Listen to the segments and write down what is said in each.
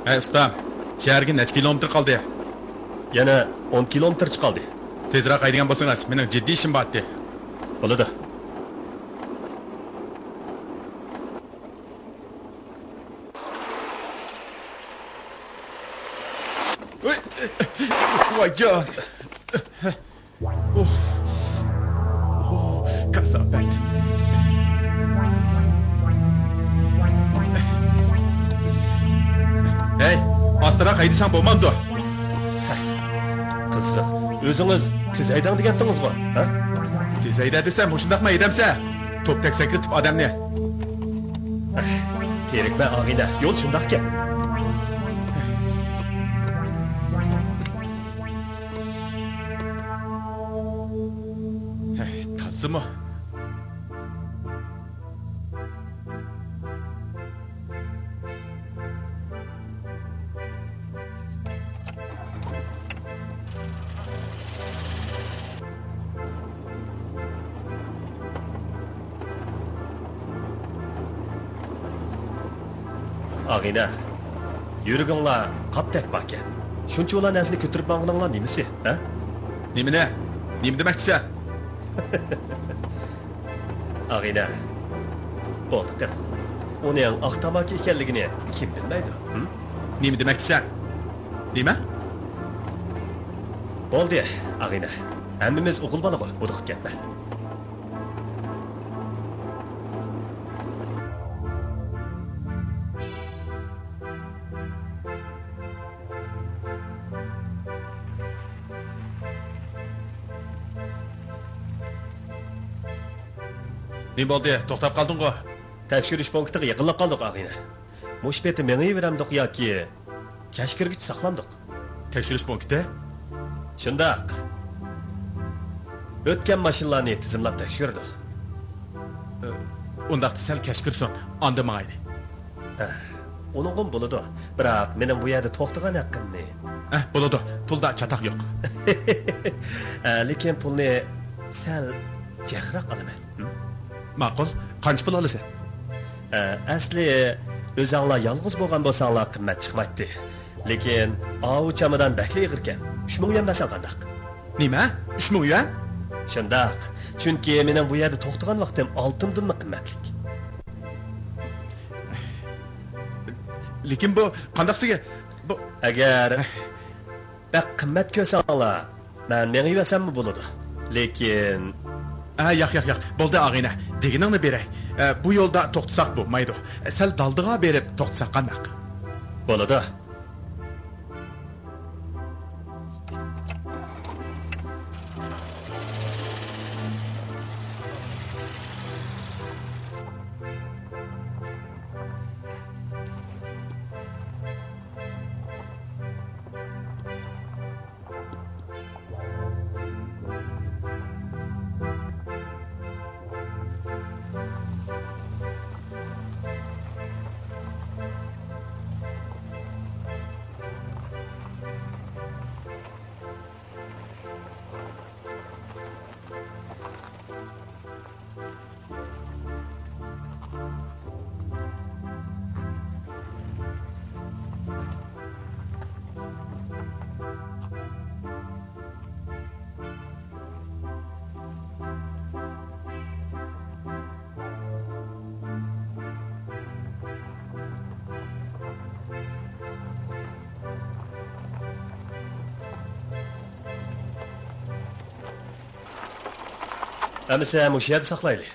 Hey ustam, shaharga necha kilometr qoldi? Yana 10 kilometr qoldi. Tezroq haydagan bo'lsangiz, mening jiddiy ishim bor edi. Bo'ladi. Voy jon. Kasofat. Hey, astroq haydasam bo'lmamdi. Qiziq. O'zingiz tez haydang degandingiz-ku, ha? Tez hayda desam, shundaqmi haydamsa? To'p-tak sakritib odamni. Kerakmi, og'ina? Yo'l shundaqki. Tazimi? Og'ina. Yuriginglar qapdak bakan. Shuncha ular narsani ko'tirib mang'ininglar nimasi, ha? Nimani? Nim demoqchisan? Og'ina. Bo'ldi. Uning oq tamaki ekanligini kim bilmaydi? Nim demoqchisan? Nima? Bo'ldi, og'ina. Hammamiz o'g'il bola bo'diqib ketma. Nim bo'ldi? To'xtab qolding-ku. Tekshirish punktiga yaqinlab qoldik, og'ina. Mush beti mengayveramdiq yoki kashkirgich saqlandiq. Tekshirish punkti? Shundaq. O'tgan mashinalarni tizimlab tekshirdi. Undaqda sal kashkirson, onda mayli. Uningim bo'ladi. Biroq mening bu yerda to'xtagan haqqimni. Bo'ladi. Pulda chataq yo'q. Lekin pulni sal jahroq olaman. Ma'qul. Qancha pul olasan? Asli o'zinglar yolg'iz bo'lgan bo'lsanglar qimmat chiqmaydi. Lekin avuchamidan bakli ig'irkan. 3000 yuan masal qandaq. Nima? 3000 yuan? Shundaq. Chunki mening bu yerda to'xtagan vaqtim oltindan qimmatlik. Lekin bu qandaqsiga? Bu agar bak qimmat ko'rsanglar, men mengivasammi bo'ladi. Lekin yo'q. Bo'ldi og'ina. Deginingni beray. Bu yo'lda to'xtasak bo'lmaydi. Sal daldiga berib to'xtasak qandaq? Bo'ladi. Amisa mush yerda saqlaylik.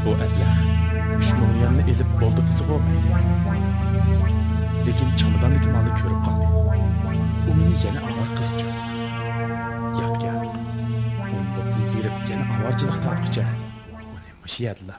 Bu ablah 3000 yuanni elib bo'ldi qiziq bo'lmaydi. Lekin chamadondagi molni ko'rib qoldi. U meni yana avvar qizcha. Yo'q. Uni pul berib yana avorchilik topqicha. Uni mushiyadlar.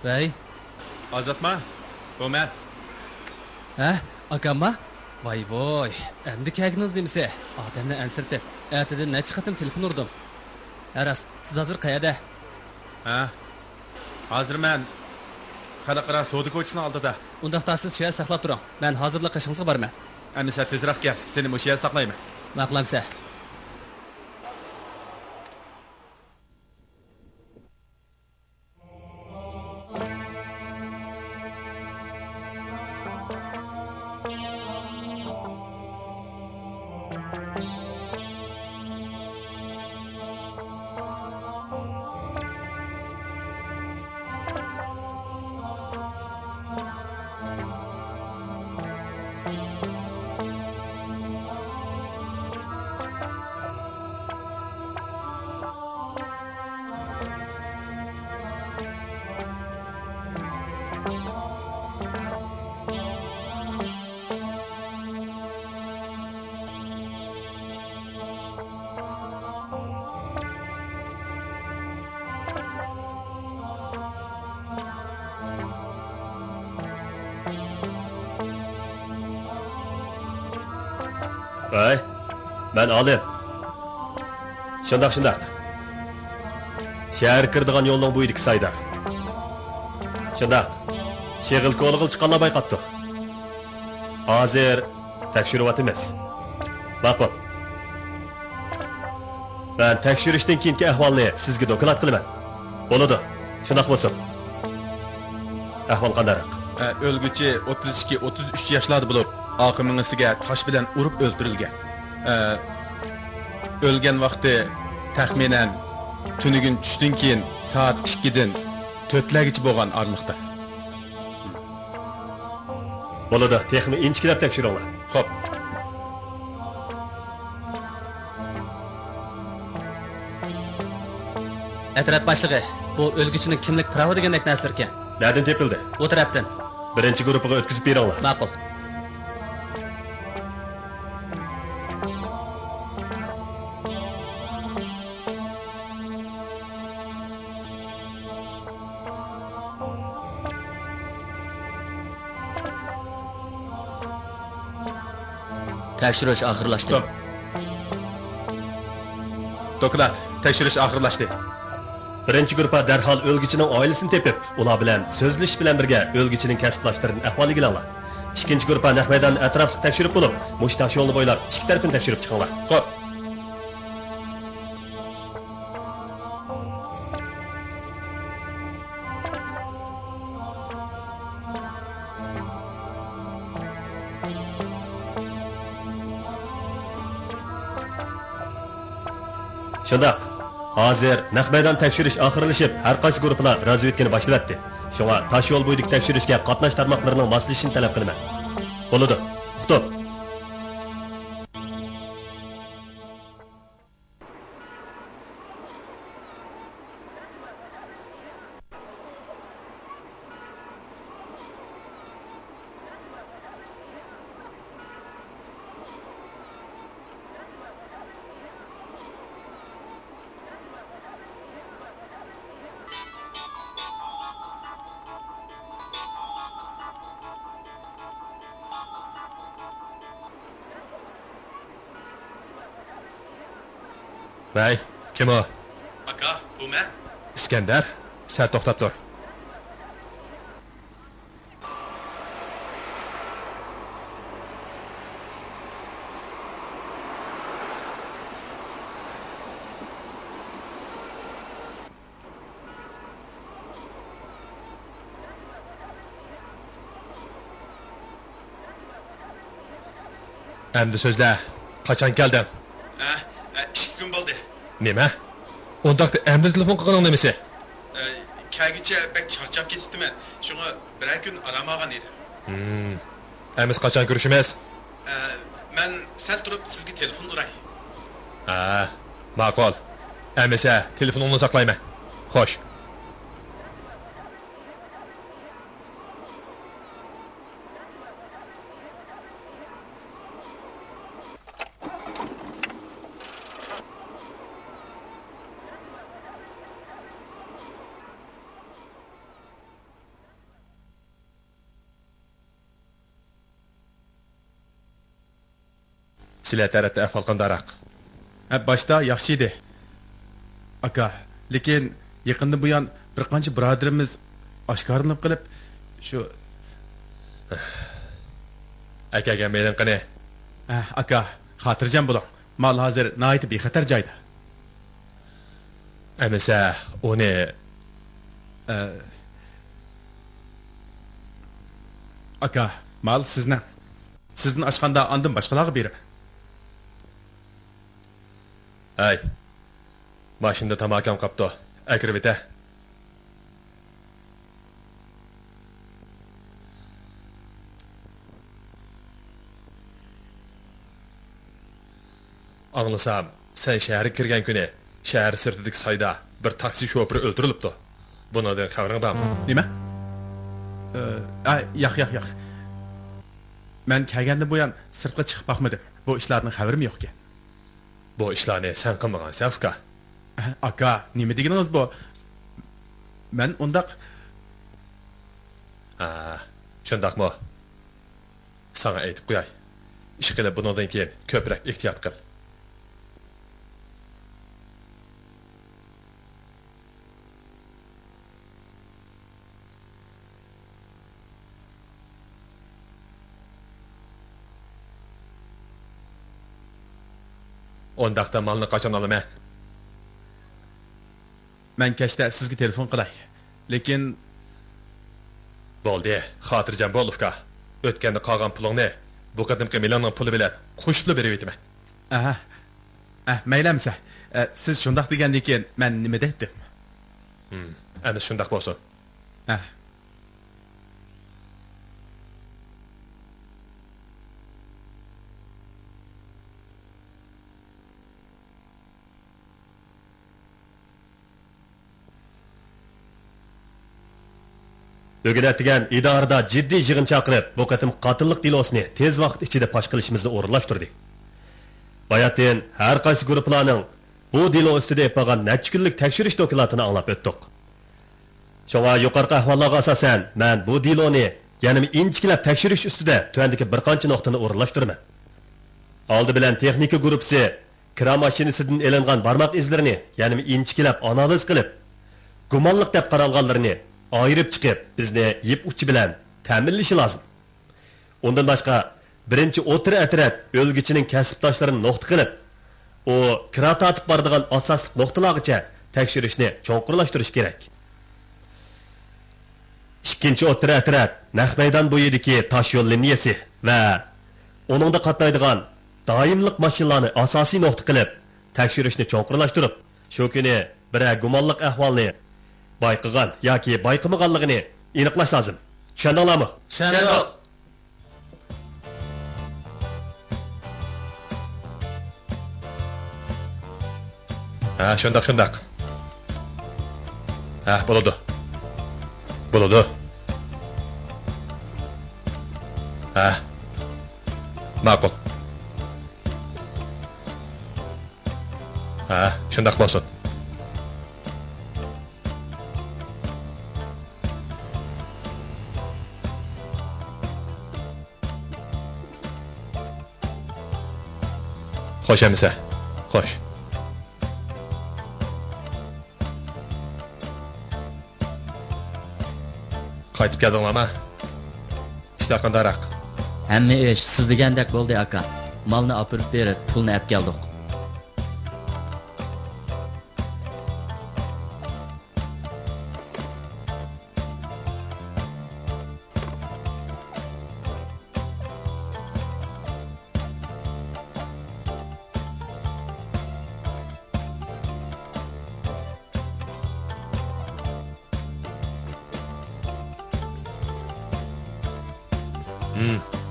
Bey, Azatma. Bu men. ha, akamma? Vay voy, endi kaginiz demse, odamni ansirtib, ertadan necha qatim telefon urdim. Aras, siz hozir qayerda? Ha. Hozir men xalqaro savdo ko'chasining oldida. Undaqda siz shu yerda saqlab turing. Men hozirlik qilishingizga borman. Anisa tezroq kel. Seni o'sha yerda saqlayman. Maqlamsa. Vay, ben alayım. Şundaq. Şehir kirdigan yolun buyidiki sayda. Şundaq. Şeğil ko'lig'il chiqqanlar bayqatdi. Hozir tekshiryapmiz. Ma'qul. Ben tekshirishdan keyingi ahvolni sizga doklad qilaman. Bo'ladi. Shundaq bo'lsin. Ahvol qandaroq? O'lguchi 32-33 yoshlarda bo'lib, oqimingisiga tosh bilan urib o'ldirilgan. O'lgan vaqti taxminan tunigun tushdan keyin soat 2 dan 4 largacha bo'lgan orliqda. Bo'ladi, texmi inchikilab tekshiringlar. Xo'p. Etraf boshlig'i, bu o'lguchining kimlik pravi degandek narsalar ekan. Nereden tepildi? O tarafdan. Birinchi guruhiga o'tkazib beringlar. Ma'qul. Tekshirish oxirlashdi. Stop. Doktor, tekshirish oxirlashdi. Birinchi guruhga darhol o'lgichining oilasini tepib, ular bilan so'zlashish bilan birga o'lgichining kasblashlarini ahvoliga olinglar. Ikkinchi guruhga naq maydonni atrofli tekshirib bo'lib, mushtash yo'lni bo'ylab ikki tarafini tekshirib chiqinglar. Xo'p. Shundaq. Hozir naq maydon tekshirish oxirlashib, har qaysi guruhlar razvedkani boshlabdi. Shunga tosh yo'l bo'yidagi tekshirishga qatnash tarmoqlarining moslashishini talab qilaman. Bo'ladi. Uqtib. Vay, kim o? Aka, bu men. İskender, sen to'xtab tur. Endi so'zla, qachon kelding? 2 kun bo'ldi. Nima? Undaqda endi telefon qilganing nimasi? Kagicha bek charchab ketibdiman. Shunga bir kun aramagan edi. Emiz qachon ko'rishimiz? Men sal turib sizga telefon uray. Ha, ma'qul. Emisa telefoningni saqlayman. Xo'sh. Sizlar tarafda ahvol qandaroq? Boshda yaxshi edi. Aka, lekin yaqinda bu yon bir qancha birodarimiz oshkorlanib qilib, shu Akaga mening qani? aka, xotirjam bo'ling. Mal hozir nihoyat bexatar joyda. Emisa uni aka, mal sizning. Sizni ochganda ondan boshqalarga beraman. Ay. Başında tamakam qapto. Akribita. Anlasam, sen şehre kirgen kuni, şehir sirtidagi sayda bir taksi şoförü öldürülüptü. Bunadan xabaring bormi? Nima? Yo'q. Men kelganda bu yon sirtqa chiqib boqmadim. Bu ishlarning xabarim yo'q ekan. Bu ishlarni sen qilmagan Safka. Aka, nima deganingiz bu? Men undaq Shundaqmi? Sana aytib qo'yay. Ish qilib bundan keyin ko'proq ehtiyot qil. Ondaqda malni qachon olaman? Men kechda sizga telefon qilay. Lekin Bo'ldi, xotirjam bo'l Ufka. O'tganda qolgan pulingni bu qadimki Milanning puli bilan qo'shib berib o'taman. Maylamsa. Siz shundaq degandan keyin men nima deydim? Ana shundaq bo'lsin. Bugun atgan idorada jiddiy yig'in chaqirib, bu qatim qotillik dilosini tez vaqt ichida fosh qilishimizni o'rinlashtirdik. Bayatin har qaysi guruhlarning bu dilo ustida yapgan necha kunlik tekshirish dokladini anglab o'tdik. Shunga yuqorqi ahvollarga asosan men bu diloni yana inchikilab tekshirish ustida tuandagi bir qancha nuqtani o'rinlashtiraman. Aldı bilan texnika guruhisi kira mashinasidan elingan barmoq izlarini, ya'ni inchikilab analiz qilib, gumonliq deb qaralganlarini ayirib chiqib, bizni yip uchi bilan ta'minlashi lozim. Undan boshqa birinchi o'tir atrat o'lgichining kasbdoshlarini nuqta qilib, o kira tatib boradigan asosli nuqtalargacha tekshirishni cho'nqurlashtirish kerak. Ikkinchi o'tir atrat naq maydon bo'yidagi tosh yo'l liniyasi va uningda qatnaydigan doimliq mashinalarni asosiy nuqta qilib tekshirishni cho'nqurlashtirib, shu kuni bir gumonliq ahvolni bayqagan yoki bayqamaganligini aniqlash lozim. Tushundinglarmi? Tushundik. Ha, shundoq. Ha, bo'ladi. Ha. Ma'qul. Ha, shundoq bo'lsin. Xo'sh emisa. Xo'sh. Qaytib keldinglarmi? İşlar qandaroq? Hamma ish siz degandek bo'ldi aka. Malni opirib berib, pulni olib keldik.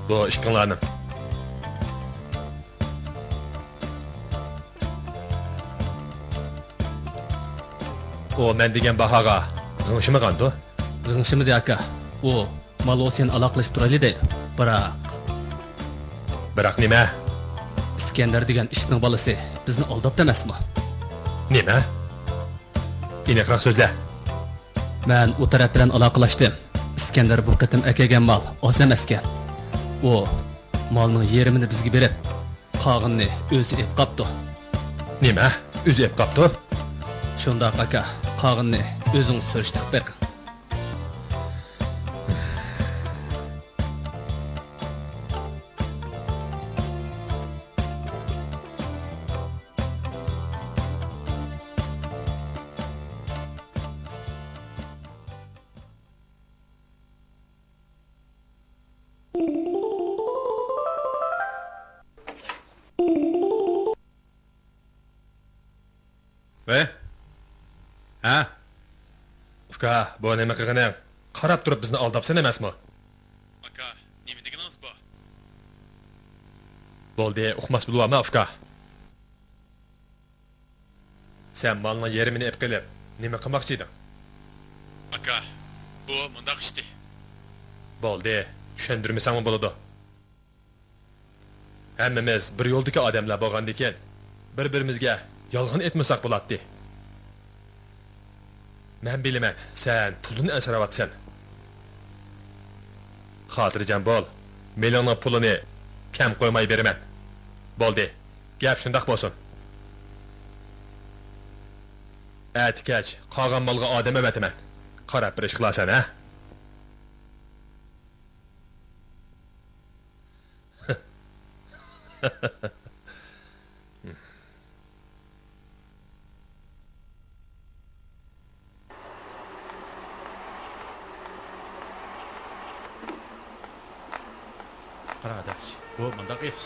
Bu ishqinlarning. O men degan bahoga g'ingshimigandu? G'ingshimidi aka. O mal sen aloqalashib turayli deydi. Biroq nima? Iskandar degan ishning bolasi bizni aldabdi emasmi? Nima? Aniqroq so'zla. Men u taraf bilan aloqalashdim. Iskandar bu qatim akagan mal oz emas ekan. O malning yerimini bizga berib, qog'inni o'zi ep qapti. Nima? O'zi ep qapti? Shundoq aka, qog'inni o'zing surishtiq berqin. Ve? Ha? Ufka, bu nima qilganing? Qarab turib bizni aldabsan emasmi? Aka, nima deganingiz bu? Bo'ldi, uqmas bo'lma Ufka. Sen malning yerimini ep qilib, nima qilmoqchi eding? Aka, bu mundaq ishdi. Bo'ldi, tushundirmasang bo'ladi. Hammamiz bir yo'ldagi odamlar bo'lgandan keyin bir-birimizga yolg'on etmasak bo'ladi. Men bilaman, sen pulni asrayapsan. Xotirjam bo'l. Millionning pulini kam qo'ymay beraman. Bo'ldi. Gap shundoq bo'lsin. Atikach, qolgan molga odam emataman. Qarab bir ish qilasan, ha? Qaradaş, bu mundaq ish.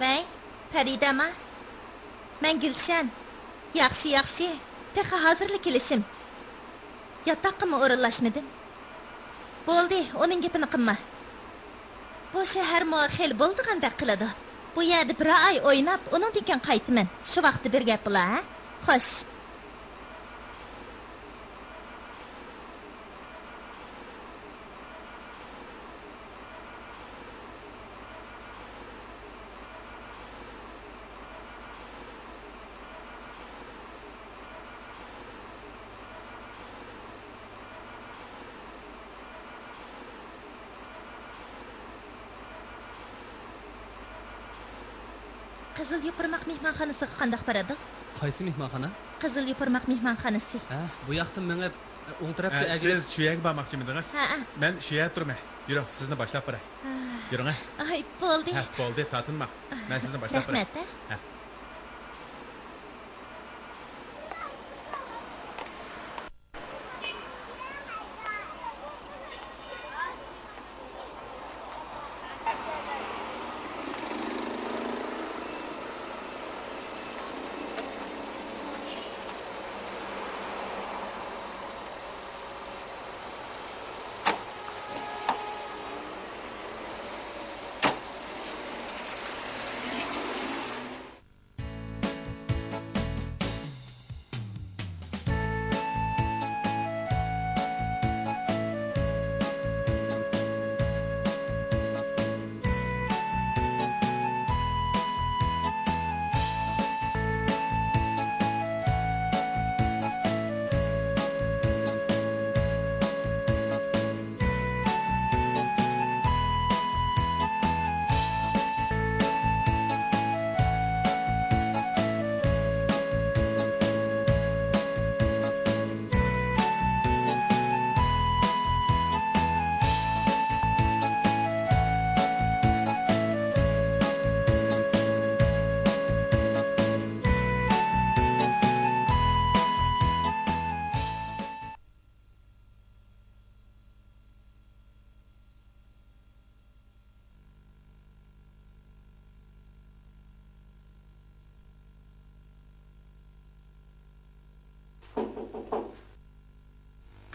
Vay, Faridama. Men Gülşen. Yaxshi. Texa hozirlik kelishim. Yotoqqa o'rinlashmadim. Bo'ldi, uning gapini qilma. Bu shahar xel bo'ldigandek qiladi. Bu yerda bir oy o'ynab, uningdan keyin qaytaman. Shu vaqtda bir gap bo'la, ha? Xo'sh. Qizil Yupurmaq mehmonxonasiga qandoq boradi? Qaysi mehmonxona? Qizil Yupurmaq mehmonxonasi. Ha, bu yoqdan mengib o'ng tarafga Siz şu yerga bormoqchimidingiz? Ha. Men shu yerda turmay. Yuring, sizni boshlab qo'ray. Yuring. Ay, bo'ldi. Ha, bo'ldi, tatinma. Men sizni boshlab qo'ray. Rahmat. Ha.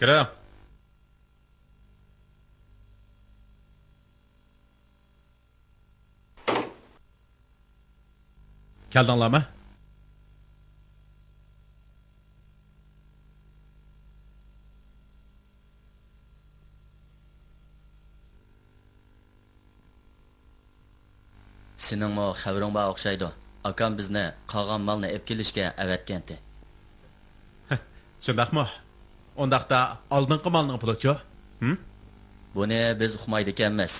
Kiring. Keldinglarmi? Seningmi xabaring bor o'xshaydi. Akam bizni qolgan malni olib kelishga avatgandi. Shundaqmi? Ondaqda oldingi malning puli-chi? Buni biz uqmaydi ekanmiz.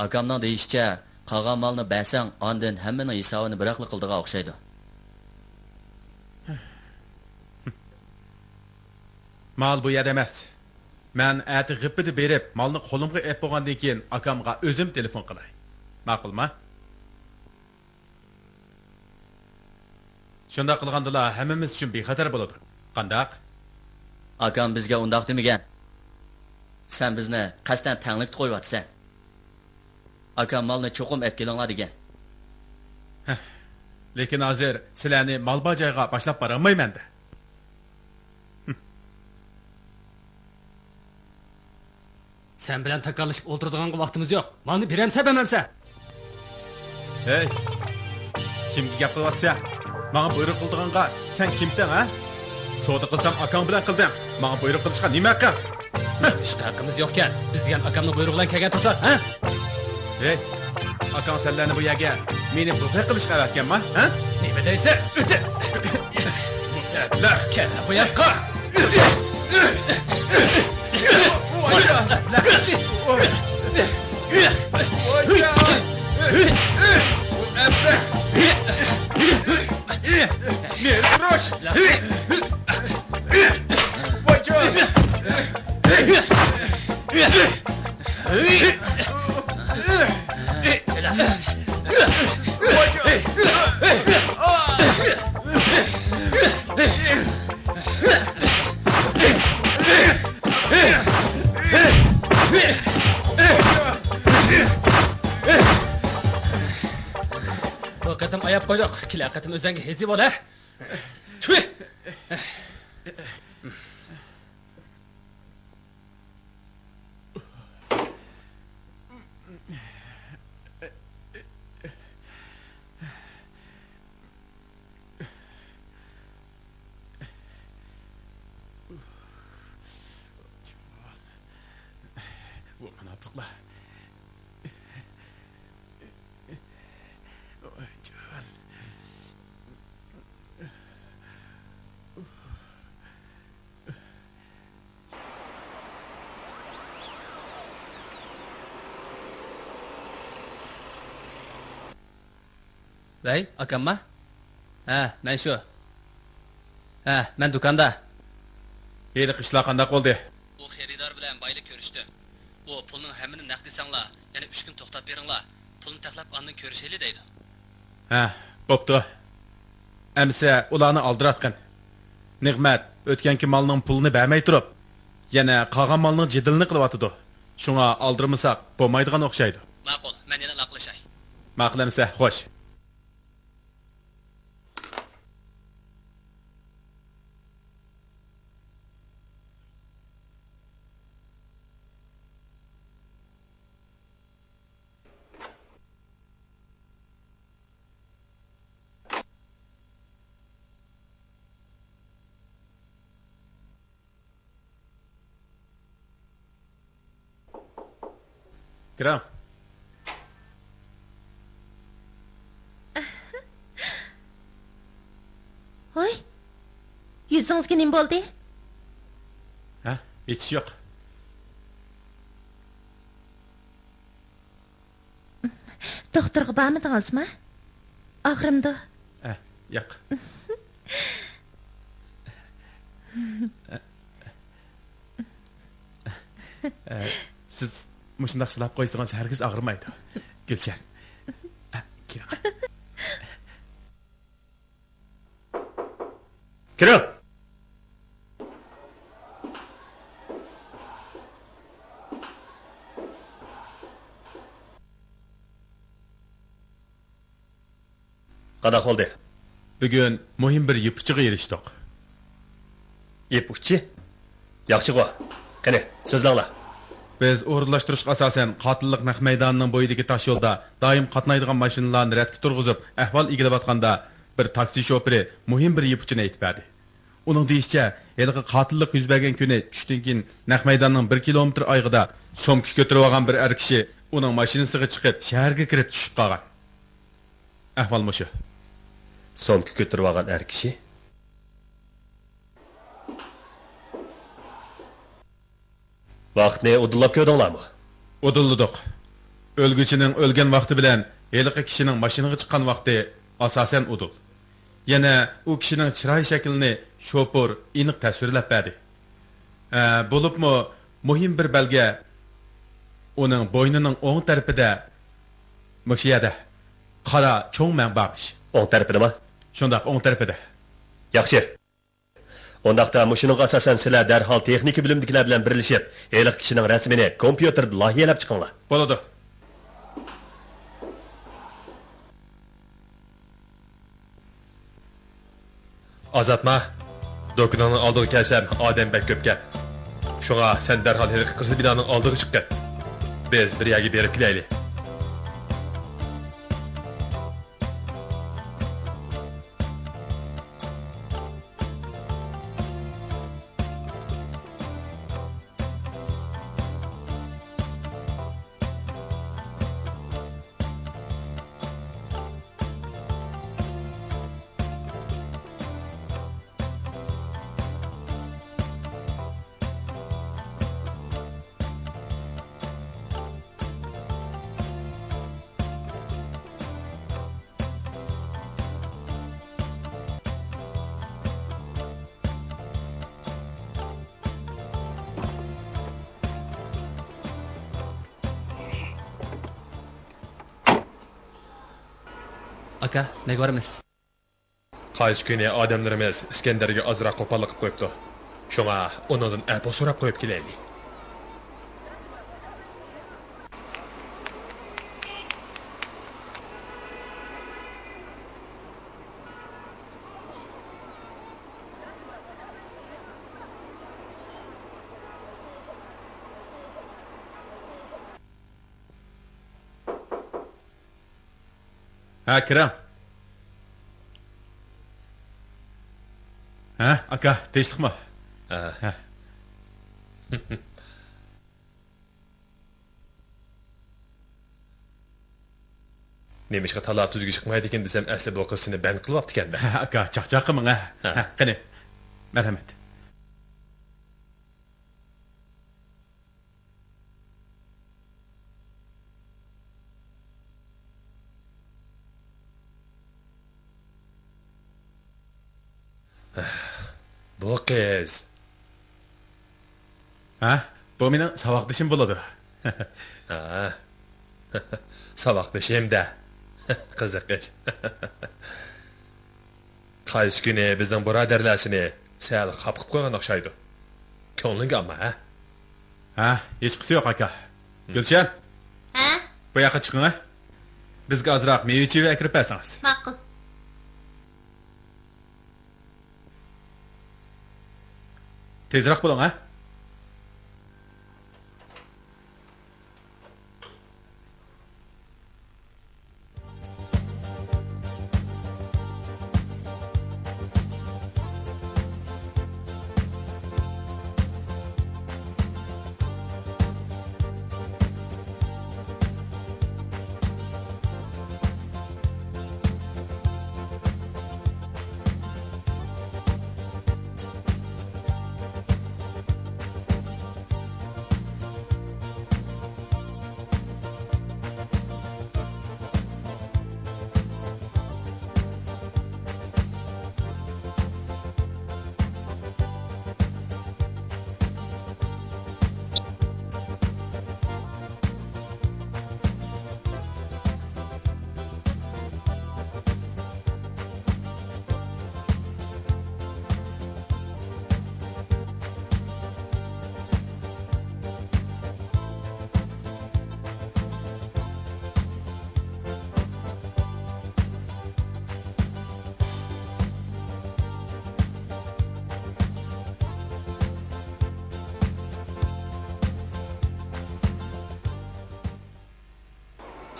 Akamning deyishicha, qolgan malni bersang, ondan hammaning hisobini biroqli qildiga o'xshaydi. Mal bu yerda emas. Men ati g'ipini berib, malni qo'limga olib bo'lgandan keyin akamga o'zim telefon qilay. Ma'qulmi? Shunda qilgandilar hammamiz uchun bexatar bo'ladi. Qandaq? Akam bizga undoq demagan. Sen bizni qasdan tanglik qo'yyapsan. Akam malni cho'qim olib kelinglar degan. Lekin hozir sizlarni malba joyga boshlab borolmayman-da. Sen bilan takarlashib o'tiradigan vaqtimiz yo'q. Malni beramsa bermamsa. Hey. Kimga gap qilyapsan? Menga buyruq qildiganga sen kimdan, ha? Savdo qilsam akam bilan qildim. Menga buyruq qilishga nima haqqi? Ish haqqimiz yo'q-kan. Biz degan akamning buyrug'i bilan kelgan tursa, ha? Hey. Akam senlarni bu yerga meni bufet qilishga avatganmi, ha? Nima deysiz? O'ti. La, kel bu yoqqa. Bu qatam ayab qo'ydik. Kila qatam o'zingga hezi bo'l, ha? Tüy! Bu münafıklar. Vay, akamma? Ha, men shu. Ha, men do'konda. Hali qishlar qanday bo'ldi? Bu xaridor bilan baylik ko'rishdim. Bu pulning hammini naqd desanglar, yana 3 kun to'xtab beringlar. Pulni taxlab ondan ko'rishayli deydi. Ha, bo'pti. Әмсә, ularni aldiratqan. Nig'mat, o'tganki malning pulini bermay turib, yana qolgan malning jidilini qilyotidi. Shunga aldirmasak, bo'lmaydigan o'xshaydi. Ma'qul, men yana aloqalashay. Ma'qul әмсә, xo'sh. Kiram. Oy, yuzingizga nima bo'ldi? Ha, hech yo'q. Doktorga bormadingizmi? Og'rimdi. Ha, yo'q. Siz mushundaq silab qo'ysangiz hargiz og'rimaydi. Gulshan. Kiram. Kiring. Qanday bo'ldi? Bugun muhim bir yupuchiga erishdik. Ip uchi? Yaxshi-ku. Qani, so'zlanglar. Biz o'rinlashtirishga asosan qotillik naq maydonining bo'yidagi tosh yo'lda doim qatnaydigan mashinalarni radga turg'izib, ahvol egilayotganda bir taksi shoferi muhim bir yupuchini aytib berdi. Uning deyishicha, yilqi qotillik yuz bergan kuni tushdan keyin naq maydonning 1 kilometr oyog'ida somka ko'tarib olgan bir er kishi uning mashinasiga chiqib shaharga kirib tushib qolgan. Ahvol mushu. Somka ko'tarib olgan er kishi. Vaqtni udillab ko'rdinglarmi? Udildiq. O'lguchining o'lgan vaqti bilan yilqi kishining mashinaga chiqqan vaqti asosan udil. Yana u kishining chiroy shaklini shoför aniq tasvirlab berdi. Bo'libmi muhim bir belge uning bo'ynining o'ng tarafida mushiyada qora cho'ng manbaqish. O'ng tarafidami? Shundaq o'ng tarafida. Yaxshi. Ondaqda mushuning asosan sizlar darhol texnika bilimdikilar bilan birlashib, eliq kishining rasmini kompyuterda loyihалab chiqinglar. Bo'ladi. Azatma. Do'konning oldiga kelsam, odam bek ko'pkan. Shunga sen darhol haliqi qizil binoning oldiga chiqqin. Biz bir yerga berib kelaylik. Aka, nega boramiz? Qaysi kuni odamlarimiz Iskandarga ozroq qo'pollik qilib qo'yibdi. Shunga undan apo so'rab qo'yib kelaylik. Ha, kiram. Ha, aka, tinchlikmi? Ha. Nemishqa talab tuzga chiqmaydi ekan desam, asli bu qiz seni band qilyapti ekanda. Aka, chaqchaq qilmang, ha. Qani. Marhamat. Bu kız. Ha? Bu mening saboqdishim bo'ladi. Ha. Saboqdishim da. Qiziqish. Qaysi kuni bizning birodarlarsini sal xapqib qo'ygan o'xshaydi. Ko'nglinga olma, ha? Ha, hech qisi yo'q aka. Gulshan, Ha? bu yoqqa chiqing, ha? Bizga ozroq meva-cheva kirib bersangiz. Ma'qul. Tezroq bo'ling, ha?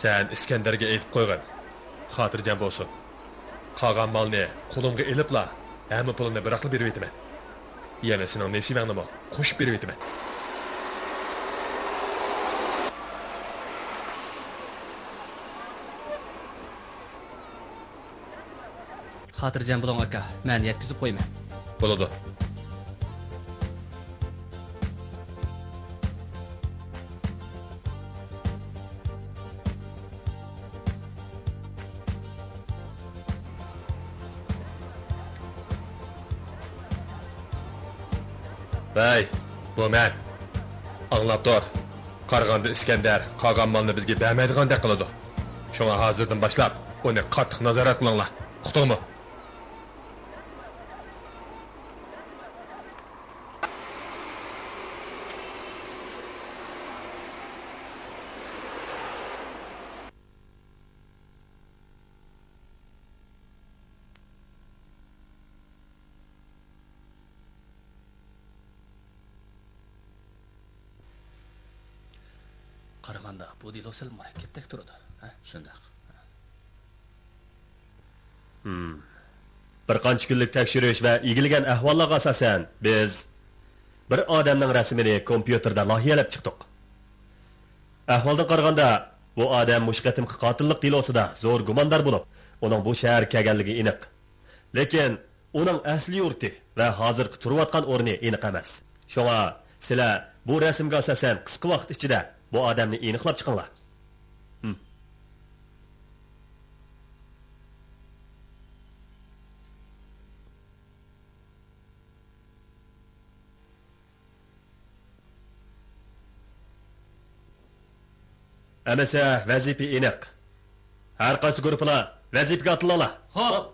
Sen İskender'ge aytib qo'ygan. Xotirjam bo'lsin. Qolgan molni qo'limga elibla, hamma pulini biroqli berib etaman. Yana sening nesibangni mo qo'shib berib etaman. Xotirjam bo'ling aka, men yetkazib qo'yman. Bo'ladi. Bey, bu men. Anlap dur. Qarğanda İskender qolgan molni bizga bermaydigandek qiladi. Shunga hozirdan boshlab uni qattiq nazorat qilinglar. Uqdingmi? Qaraganda bu dilo sal murakkabdek turadi. Ha, shundoq. Bir qancha kunlik tekshirish va egilgan ahvollarga asosan biz bir odamning rasmini kompyuterda loyiyalab chiqdik. Ahvoldan qaraganda bu odam mush qatimki qotillik dilosida zo'r gumondor bo'lib, uning bu shahar kelganligi aniq. Lekin uning asli yurti va hozirgi turayotgan o'rni aniq emas. Shunga sizlar bu rasmga asosan qisqa vaqt ichida bu odamni aniqlab chiqinglar. Amasa vazifa aniq. Har qaysi guruhlar vazifaga otilinglar. Xo'p.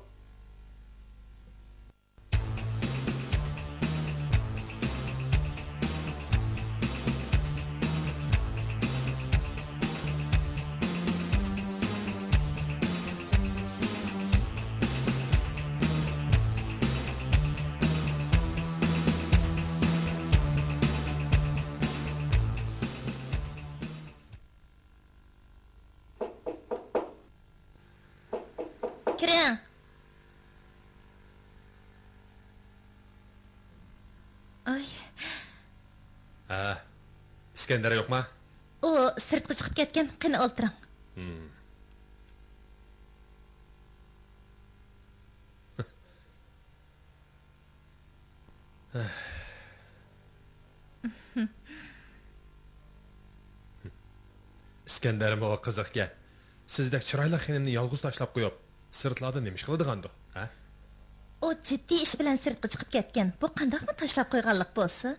Kiring. Ay, Ha. İskender yo'qmi? u sirtqa chiqib ketgan. Qani o'tiring. İskender'im o qiziqga. Sizdek chiroyli xonimni yolg'iz tashlab qo'yib, sirtlarda nima ish qiladigandu, ha? O ciddi iş bilan sirtqa chiqib ketgan. Bu qandaqmi tashlab qo'yganlik bo'lsin?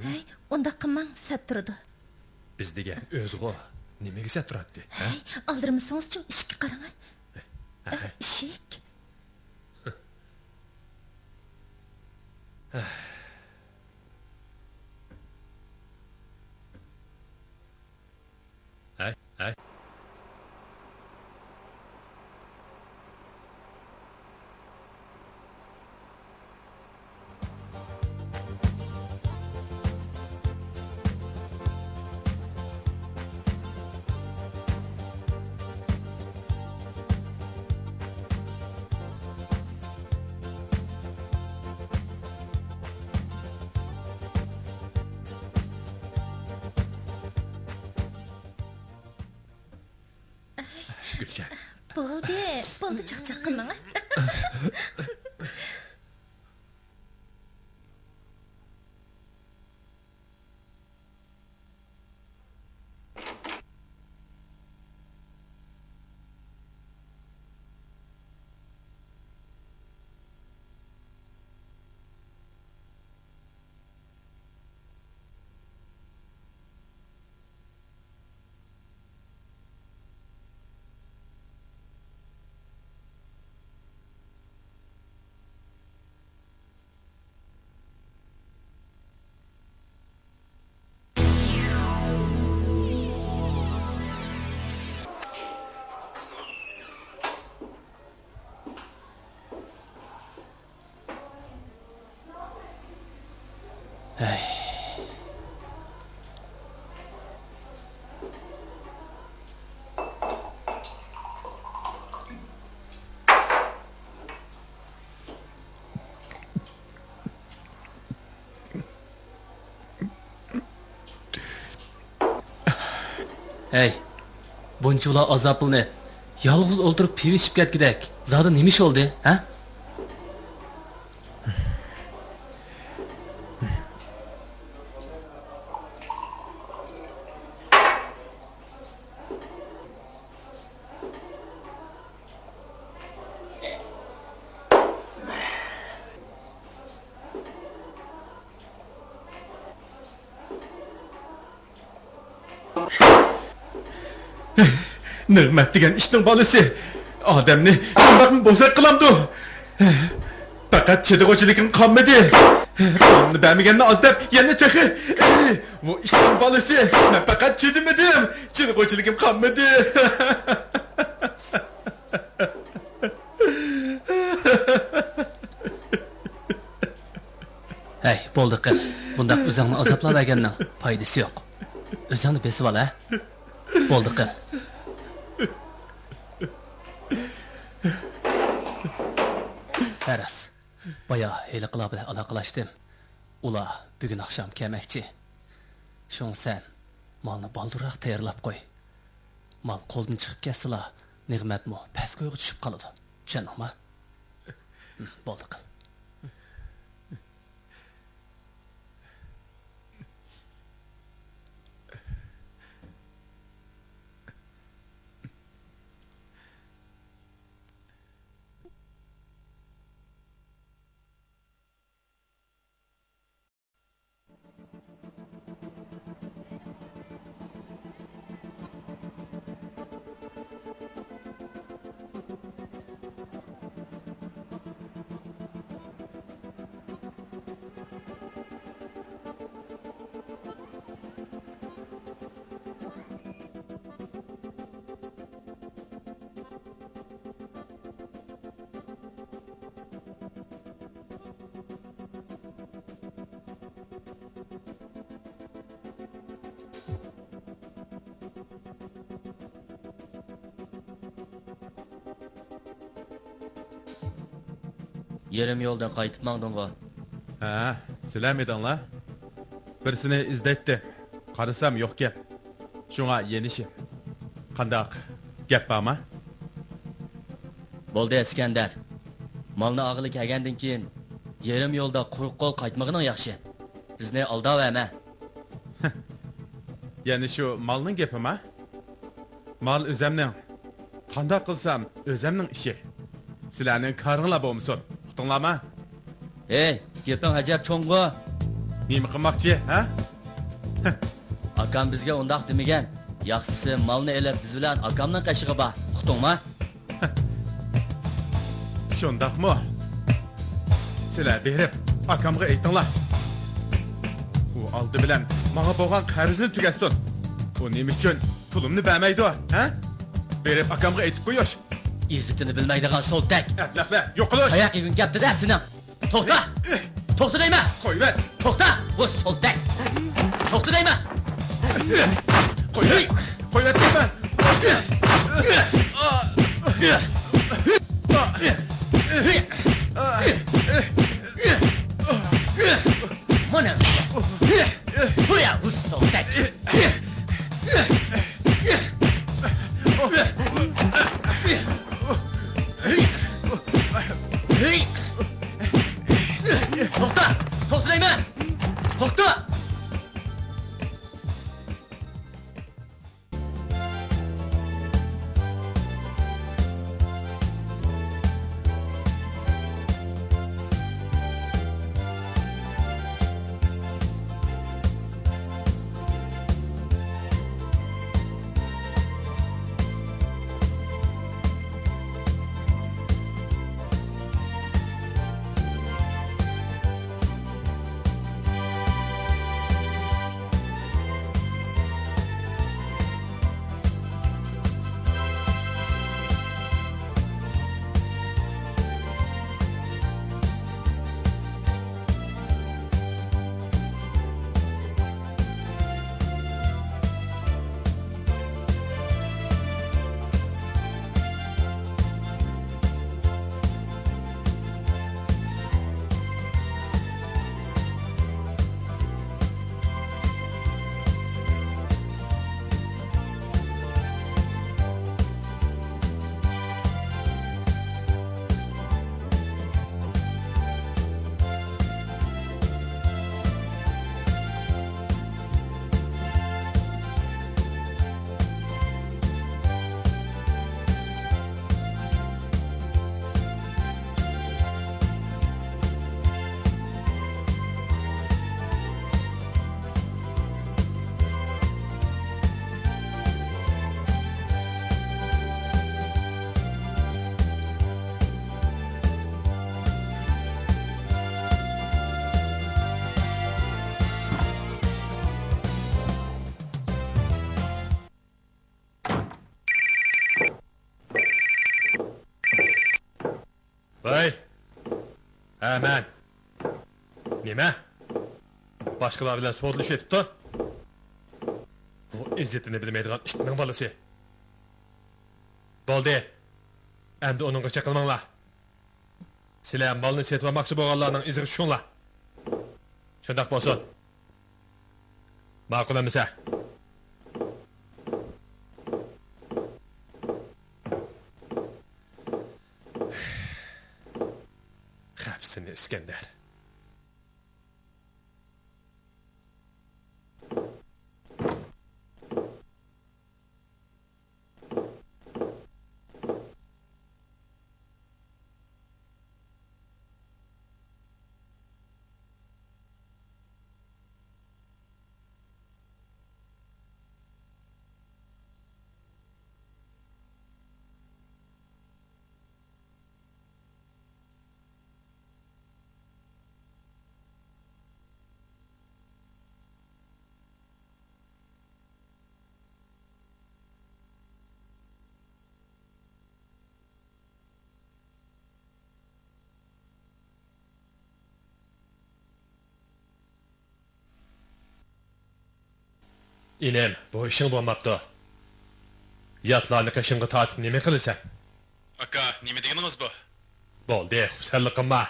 Hey, unda qilmang, sat turdi. Biz degan o'zg'o nimaga sat turadi? Hey, aldirmasangiz-chi, ishga qarang. Ishik. Ay. Gülşen. Bo'ldi, chaqchaq qilmang. Hey, buncha ular azoblanib, yolg'iz o'ltirib piv ichib ketgidek. Zodi nima ish oldi, ha? Nig'mat degan ishning bolasi odamni shundoqmi bo'zaq qilamdi. Faqat chidag'uvchilikim qolmadi. Qo'limni bermaganni oz deb yana texi. Bu ishning bolasi men faqat chidimadim. Chidag'uvchilikim qolmadi. Hey, bo'ldi qil. Bundaq o'zingni azoblaganning foydasi yo'q. O'zingni besib ol, ha? Bo'ldi qil. Aras, baya heli qilab aloqalashdim. Ular bugun akşam kelmoqchi. Shun sen malni baldurroq tayyorlab qo'y. Mal qo'ldan chiqib ketsa, Nig'matmo pastgo'yga tushib qoladi. Tushundingmi? Bo'ldi qil. Yerim yo'ldan qaytib mangding'a. Ha, sizlar edinglar. Birisini izletdim. Qarasam yo'q gap. Shunga yenishim. Qandaq gap bormi? Bo'ldi Iskandar. Malni og'ili kelgandan keyin yerim yo'lda quruq qo'l qaytmag'ining yaxshi. Bizni aldab ema. Yani şu malning gapimi? Mal o'zimning. Qanday qilsam o'zimning ishi. Sizlarning qaringlar bo'lmasin. Uqdinglarmi? Hey, gaping ajab cho'ng'u. Nima qilmoqchi, ha? Akam bizga undaq demagan. Yaxshisi malni elib biz bilan akamning qashig'i bor. Uqdingmi? Shundaqmi? Sizlar berib akamga aytinglar. U oldi bilan menga bo'lgan qarzni tugatsin. U nima uchun pulimni bermaydi, ha? Berib akamga aytib qo'yish. İzzatini bilmaydigan soltak. Atlaqlar, yo'qolish. Qayoq yig'in gapdi-da sening. To'xta. To'xta deyman. Qo'yver. To'xta. Bu soltak. To'xta deyman. Qo'yver. Qo'yver deyman. Mana. Buraya bu soltak. To'xta. To'xta deyman. To'xta. Vay. Hemen. Nime? Başkalar bilen soğudluş etip dur. Bu izzetini bilmeydiğin işitmenin balısı. Boldu. Endi onunla çakılmanla. Sizler malını setvamakçı boğallarının izini şunla. Şundak bolsun. Makul emisa. Hepsini İskender. İnem, bu işin bulmaptı. Yatlarını kaşınğı tatip neme kılırsan? Aka, nima deganiniz bu? Boldu, husallık qilma.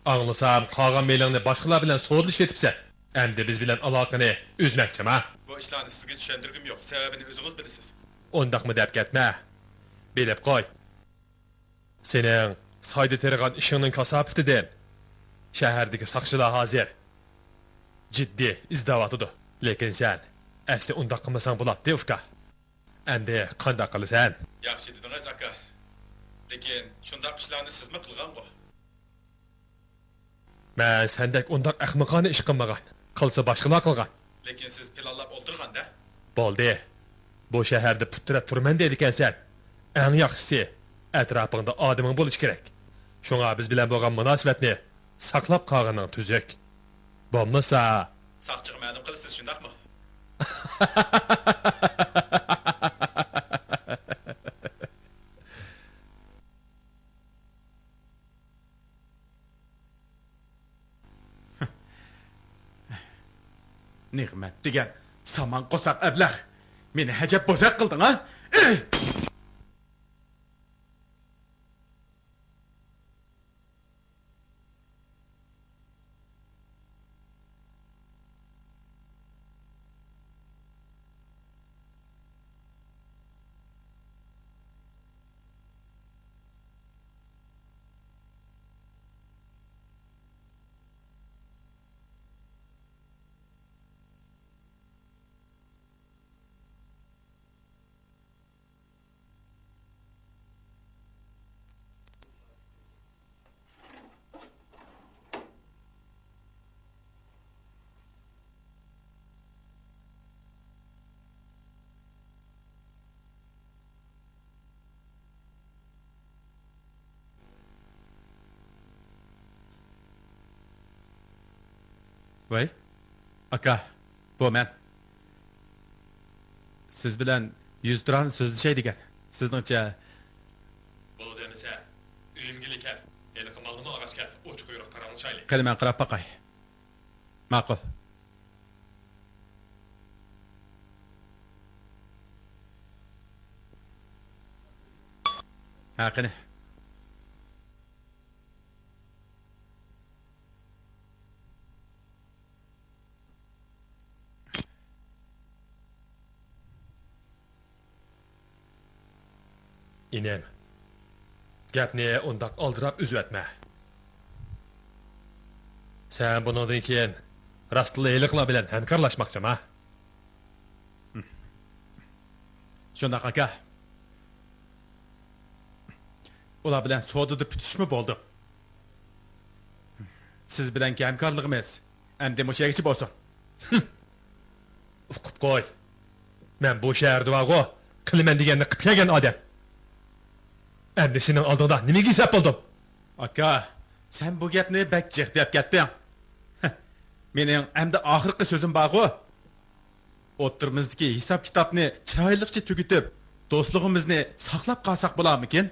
Anlasam, qolgan meylingni boshqalar bilan so'rilish etibsan. Endi biz bilan aloqani uzmoqchimi, ha? Bu ishlarni sizga tushuntirgim yo'q. Sababini o'zingiz bilasiz. Undaqmi deb ketma. Bilib qo'y. Sening soyda tergan ishingning kasofatidan shahardagi soqchilar hozir jiddiy izdivatıdır. Lekin sen asli undaq qilmasang bo'ladi, uka. Endi qanday qilasan? Yaxshi dedingiz aka. Lekin shundaq ishlarni sizmi qilgan bu? Men sendek undaq ahmoqona ish qilmagan. Qilsa boshqalar qilgan. Lekin siz planlab o'ltirganda, Bo'ldi. Bu shaharda putirab turman deydikan sen. Eng yaxshisi atrofingda odaming bo'lish kerak. Shunga biz bilan bo'lgan munosabatni saqlab qolganing tuzuk. Bo'lmasa, saqchiq ma'lum qilasiz, shundaqmi? Nig'mat degan saman qo'saq ablah. Meni hajab bo'zaq qilding, ha? Voy, aka, bu men. Siz bilan yuz turan so'zlashay degan. Sizningcha bu demasa, uyimga kel. Eli qimolni og'as kel. Uch quyruq paramni chayli. qilman qarab baqay. Ma'qul. Ha, qani. İnem. Gapni undaq aldırab üzvetme. Sen bundan keyin rastlaylıqla bilen hemkarlaşmakçım ha? Shundaq aka. Ular bilan sodada putishmi bo'ldi? Siz bilan hamkorligimiz endi mushagichi bo'lsin. Uqib qo'y. Men bu shaharda vaqo qilman deganni qilib kelgan odam. Endi sening oldingda nimaga hisab bo'ldim? Aka, sen bu gapni bak jiq deb ketding. Mening endi oxirgi so'zim bor-ku. O'tirimizdagi hisob kitobni chiroyliqcha tugitib, do'stligimizni saqlab qolsak bo'larmikin?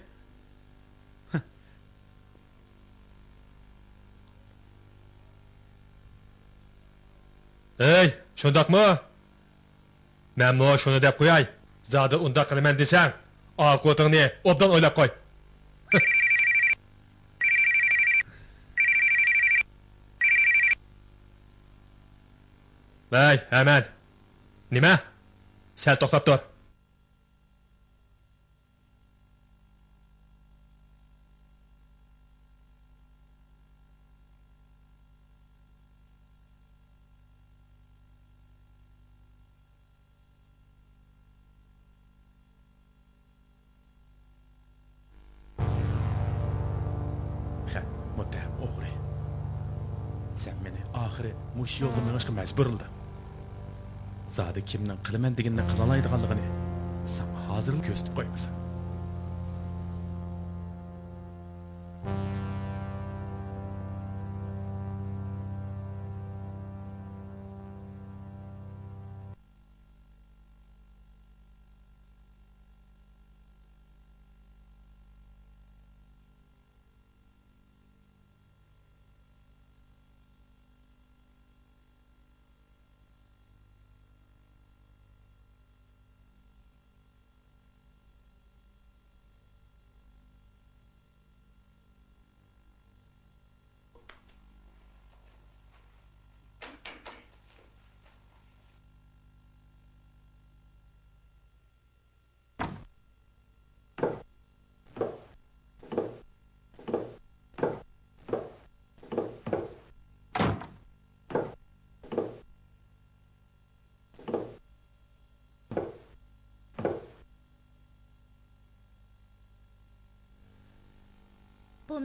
Ey, shundaqmi? Men mo shuni deb qo'yay. Zada unda qilaman desang, oqotingni obdan o'ylab qo'y. Vay, hemen. Nima? Sel to'xtab tur. Muttaham o'g'ri. Sen meni oxiri mush yo'lga minishga majburlading. Zodi kimning qilaman deganini qila oladiganligini sen hozir ko'rsatib qo'ymasan.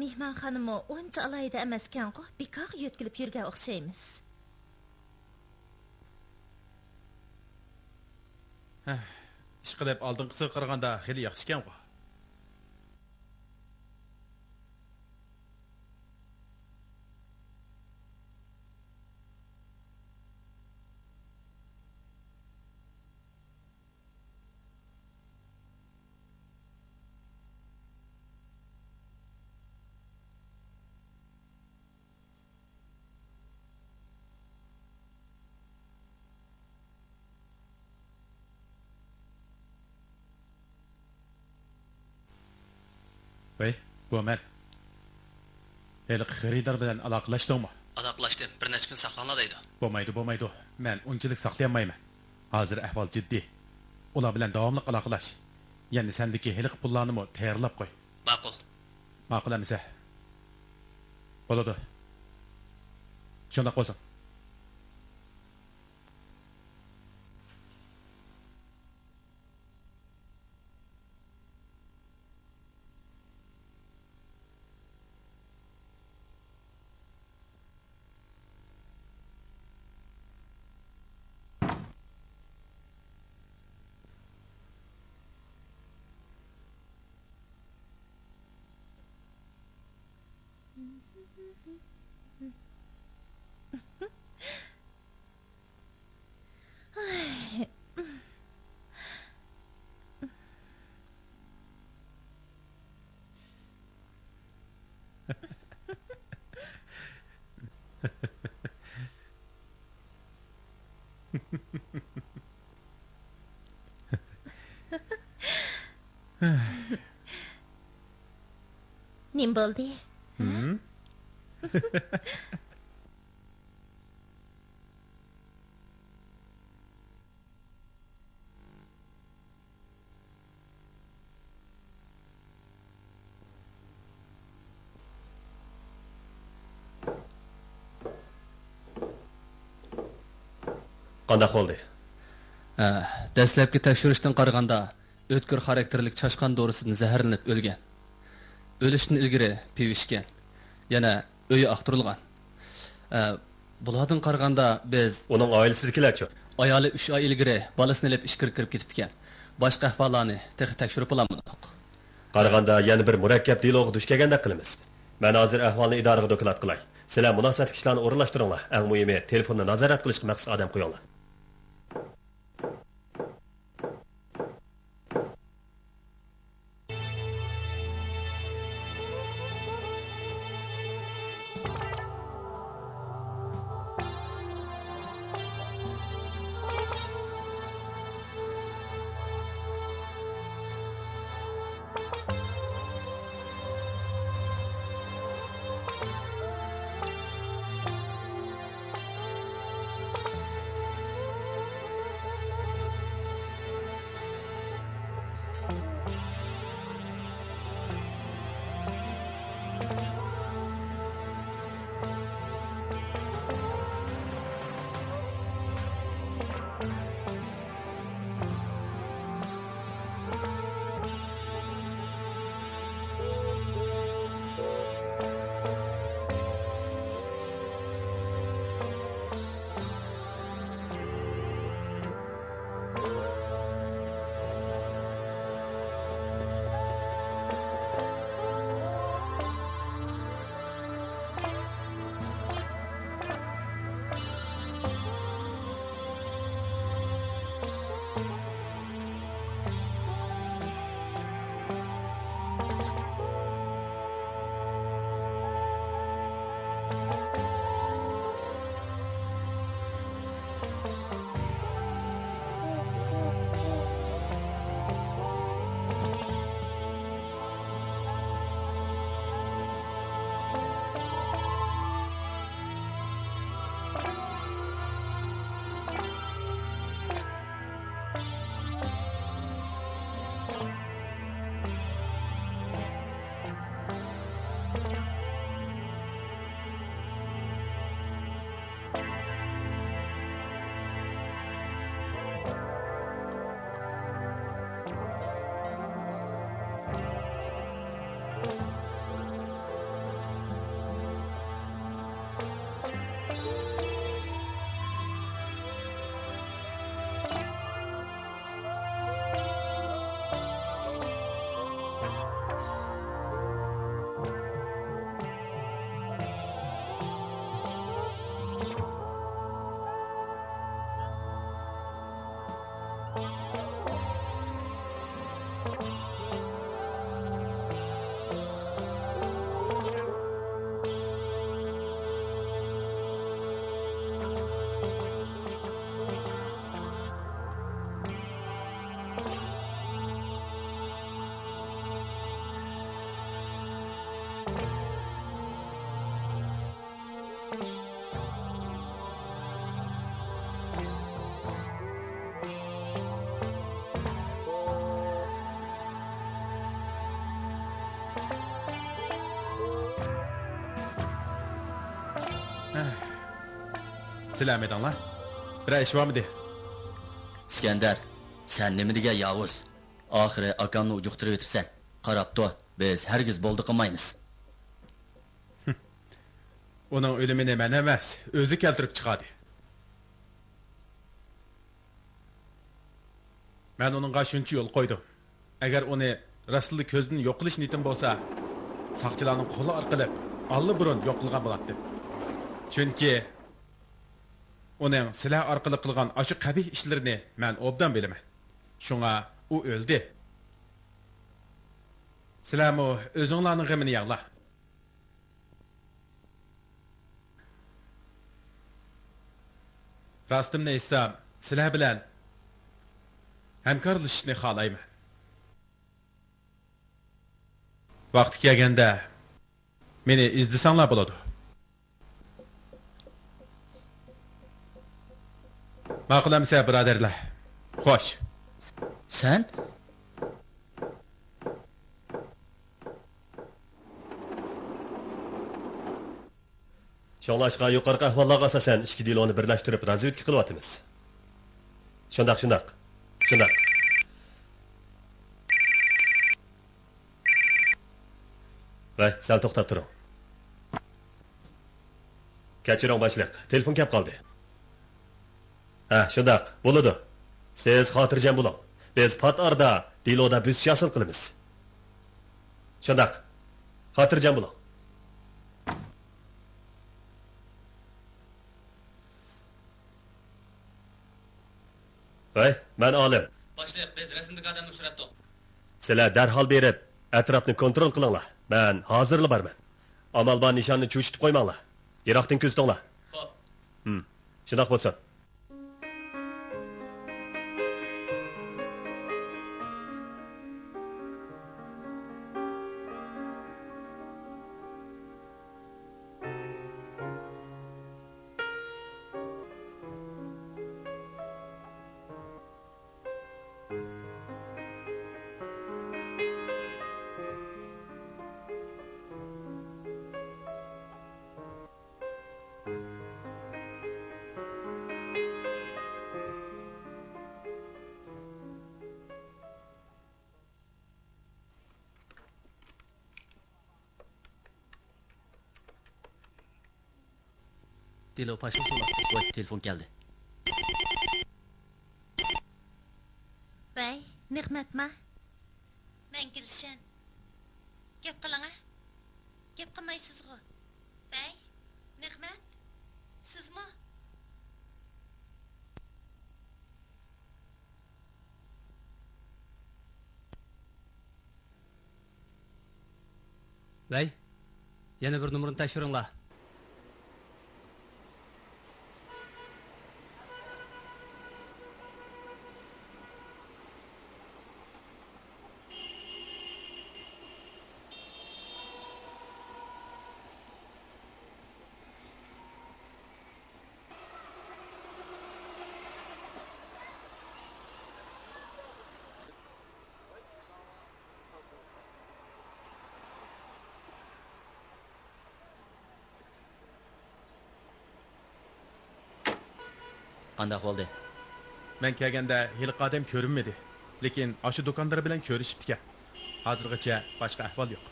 mehmonxonami uncha alayda emaskan-ku, bikoq yo'tkilib yurgan o'xshaymiz. ish qilib oldinqisiga qaraganda xeli yaxshi ekan-ku. Bey, bu men. Heli xaridor bilan aloqalashdingmi? Aloqalashdim. Bir necha kun saqlanadi deydi. Bo'lmaydi. Men unchalik saqlayolmayman. Hozir ahvol jiddiy. Ular bilan davomli aloqalash. Ya'ni sendagi heliq pullarni tayyorlab qo'y. Ma'qul. Ma'qul emisa. Bo'ladi. Shunda qo'ysin. Nim bo'ldi? Qandaq bo'ldi? Dastlabki tekshirishdan qaraganda o'tkir xarakterlik chashqan dorisidan zaharlanib o'lgan. Ölüşdən ilgiri pivişkən. Yana öyi axtırılğan. Bulardan qaraganda biz Onun ailəsidikilərçi. ayoli 3 oy ilgiri balasini ilib ishkir kirib ketibgan. Boshqa ahvollarni tekshirib olamiq. Qaraganda yana bir murakkab dialoq duch kelgandek qilamiz. Men hozir ahvolni idoraga doklad qilay. Sizlar munosabatli ishlarni o'rinlashtiringlar. Eng muhimi telefonni nazorat qilishga maxsus odam qo'yinglar. Sizlar medanglar. Bir ish bormidi? İskender, sen nima degan Yavuz? Oxiri akamni ujuqtirib o'tibsan. Qarab tur, biz hargiz bo'ldi qilmaymiz. Uning o'limini men emas, o'zi keltirib chiqadi. Men uningga shuncha yo'l qo'ydim. Agar uni rostli ko'zdan yo'q qilish niyatim bo'lsa, saqchilarning qo'li orqali alliburun yo'q qilgan bo'ladi. Chunki uning sizlar orqali qilgan ashu qabih ishlarini men obdan bilaman. Shunga u o'ldi. Sizlarmi o'zinglarning g'amini yanglar. Rostimni aytsam, sizlar bilan hamkorlashishni xohlayman. Vaqti kelganda meni izdisanglar bo'ladi. Ma'qulamsa, birodarlar. Xo'sh. Sen? Şoңlashqa yuqorqi ahvollarga asosan ikki deloni birlashtirib razvedka qilyapmiz. Shundaq. Vay, sal to'xtab turing. Kechiring boshliq, telefon kelib qoldi. Ha, shundaq, bo'ladi. Siz xotirjam bo'ling. Biz pat orada deloda bosish hosil qilamiz. Shundaq. Xotirjam bo'ling. Vay, ben olim. Boshliq, biz rasmdagi odamni uchratdik. Sizlar darhol berib, atrofni kontrol qilinglar. Men hozirli barman. Amal bor nishonni cho'chitib qo'ymanglar. Yiroqdan ko'zdinglar. Xo'p. Shundoq bo'lsin. Dilo paşa so'rabdi. Voy, telefon keldi. Bey, nig'matma. Men Gulshan. Gap qiling-a. Gap qilmaysiz-ku. Bey, nig'mat. Sizmi? Bey, yana bir numarani tekshiringlar. Qanday bo'ldi? Men kelganda hiliq odam ko'rinmadi. Lekin ashu do'konlar bilan ko'rishibdi-ku. Hozirgacha boshqa ahvol yo'q.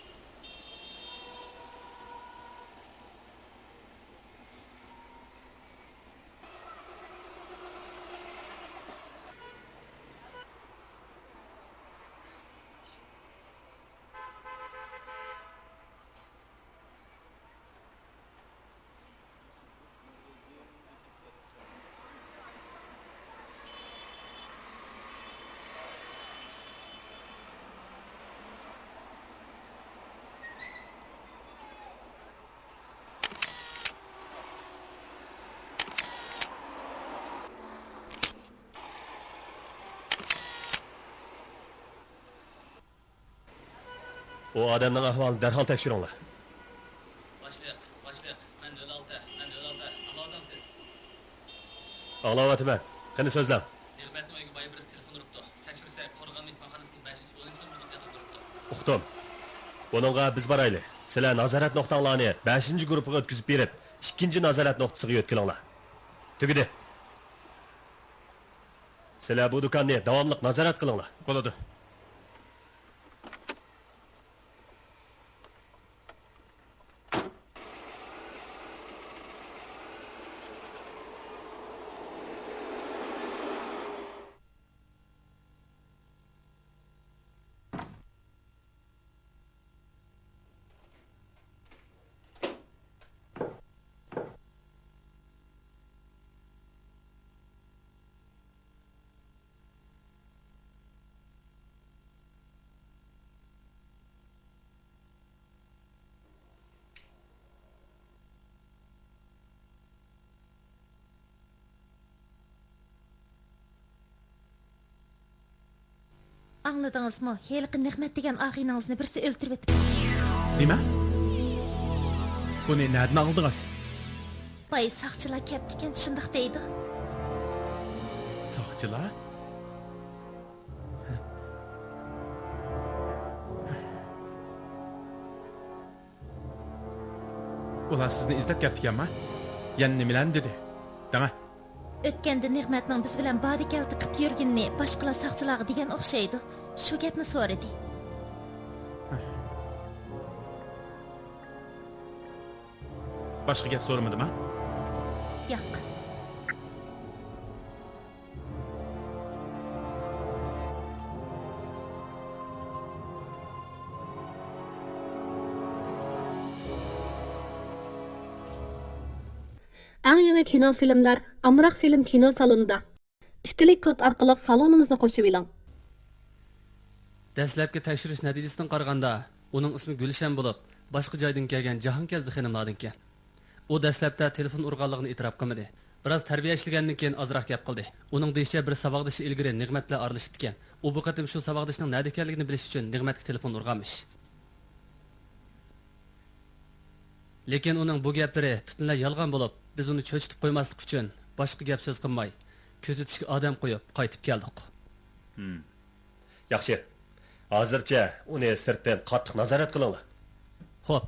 O adamning ahvolini darhol tekshiringlar. Boshliq, men o'lalta. Anladimsiz? Anglayapman. Qani so'zlang. Nig'matni uyga boya birisi telefon uribdi. Tekshirsak, qo'rg'on mehmonxonasining 510 numar yotib turibdi. Uqdim. Buningga biz boraylik. Sizlar nazorat nuqtalarini 5-guruhga o'tkazib berib, 2-nazorat nuqtasiga o'tkazinglar. Tugidi. Sizlar bu do'konni davomli nazorat qilinglar. Bo'ladi. Anladыңызмы? Хелқи Нигмет деген ағинаңызны бірсі өлтіріп етіп. Nima? Buni nereden aldınız? Бай сақчылар кепті екен, шындық дейді. Saqçılar? Ular sizni izlab keptikanmi? Yani nimalarni dedi? Dama. Өткенде Нигметнің біз білән бады келді қып йөргенне башқалар сақчыларға деген оқшайды. Шу гепні сорады. Başka gap sormadım ha? Yo'q. Eng yangi kino filmlar Amroq film kino salonida. İkkilik kod orqali salonimizni qo'shib eling. Dastlabki tekshirish natijasidan qaraganda, uning ismi Gulshan bo'lib, boshqa joydan kelgan Jahonkazli xonimlardan ekan. U dastlabda telefon urganligini e'tirof qilmadi. Biroz tarbiya ishlagandan keyin ozroq gap qildi. Uning deyishicha bir saboqdoshi ilgari Nig'mat bilan aralashib ekan. U bu qatim shu saboqdoshining nada ekanligini bilish uchun Nig'matga telefon urganmish. Lekin uning bu gaplari butunlay yolg'on bo'lib, biz uni cho'chitib qo'ymaslik uchun boshqa gap so'z qilmay, kuzatishga odam qo'yib qaytib keldik. Yaxshi. Hozircha uni sirtdan qattiq nazorat qilinglar. Xo'p.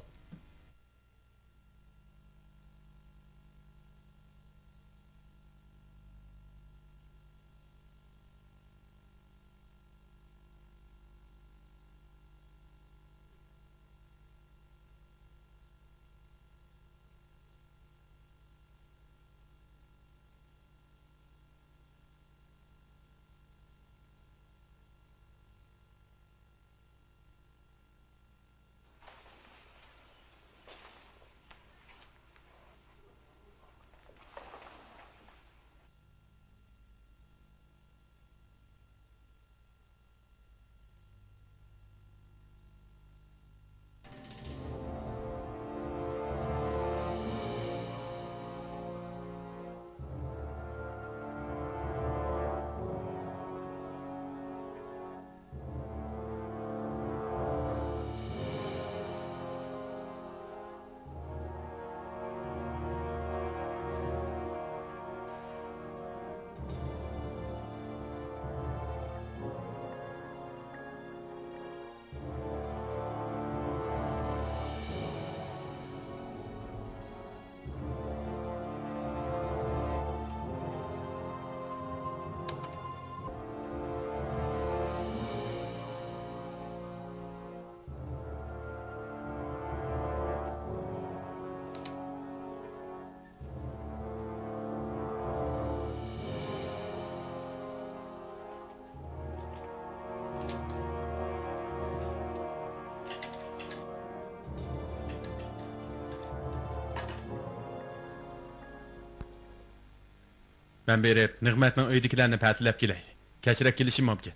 Ben berip Nig'matning uydagilarni ta'tilab kelay. Kechirib kelishim mumkin.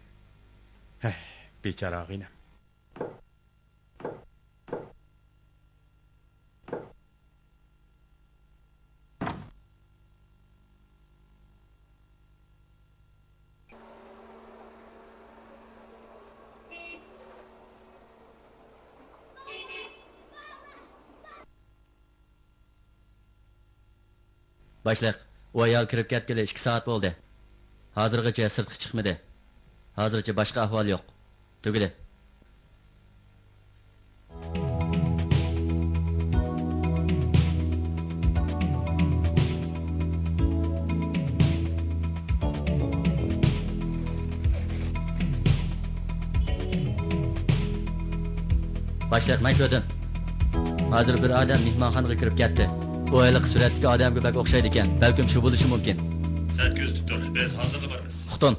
Bechora og'inam. Boshliq, u ayol kirib ketgili 2 soat bo'ldi. Hozirgacha sirtga chiqmadi. Hozircha boshqa ahvol yo'q. Tugidi. Başliq, men ko'rdim. Hozir bir odam mehmonxonaga kirib ketdi. Bu ayliq suratdagi odamga bak o'xshaydi ekan. Balkim shu bo'lishi mumkin. Sen ko'z tut tur. Biz hozirda boramiz. Xutun.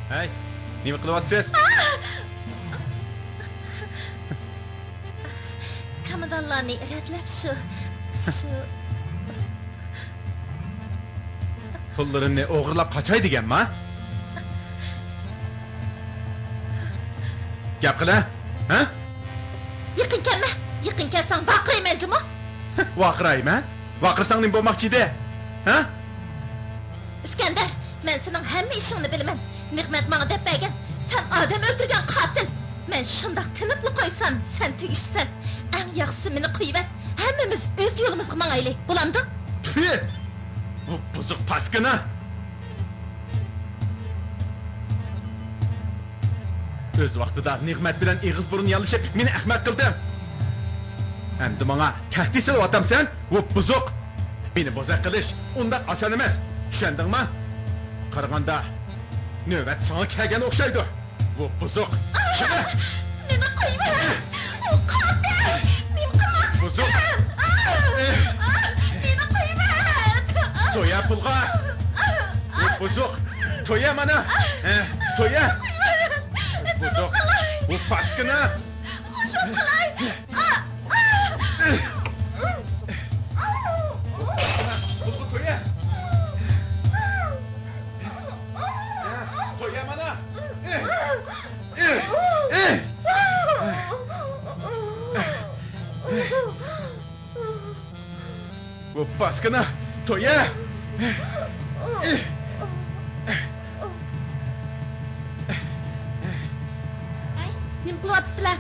Hey, nima qilyapsiz? Chamadonlarni ratlab shu Pullarini o'g'irlab qochay deganmi? Gap qila, ha? yaqin kelma. Yaqin kelsang baqirayman juma. Vaqirayman? Vaqirsang nima bo'lmoqchi edi? Ha? Iskandar, men sening hamma ishingni bilaman. Nig'mat menga deb bergan. Sen odam o'ldirgan qotil. Men shundoq tinibli qo'ysam, sen tugishsan. Eng yaxshisi meni qo'yib, hammamiz o'z yo'limizga mangaylik. Bo'lamdi? Tüy! Bu buzuq paskina! Öz vaqtida Nig'mat bilan eg'iz burun yalishib, meni ahmoq qildi. Endi menga tahdid qilyapsan? Bu buzuq! Meni bozaq qilish undan oson emas. Tushundingmi? Qaraganda navbat sana kelgan o'xshaydi. Bu buzuq. Shuni Meni qo'yib. O qotil. Men qilmoqchisan. buzuq. Meni qo'yib. To'ya pulga. Bu buzuq. To'ya mana. To'ya. Buzuq. Bu paskina. Shu qilay. Buzuq to'ya. To'ya mana. Bu paskina. To'ya. Nima qilyapsizlar?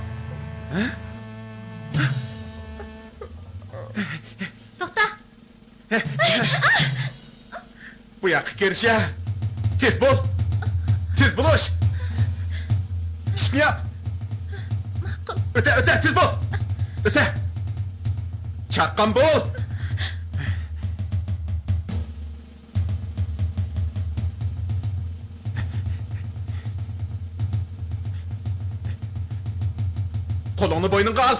To'xta. Bu yoqqa kirisha. Tez bo'l. Tez bo'lish. Ishmiyap. O'ta, tez bo'l. O'ta. Chaqqan bo'l. Qo'lingni bo'yningga ol.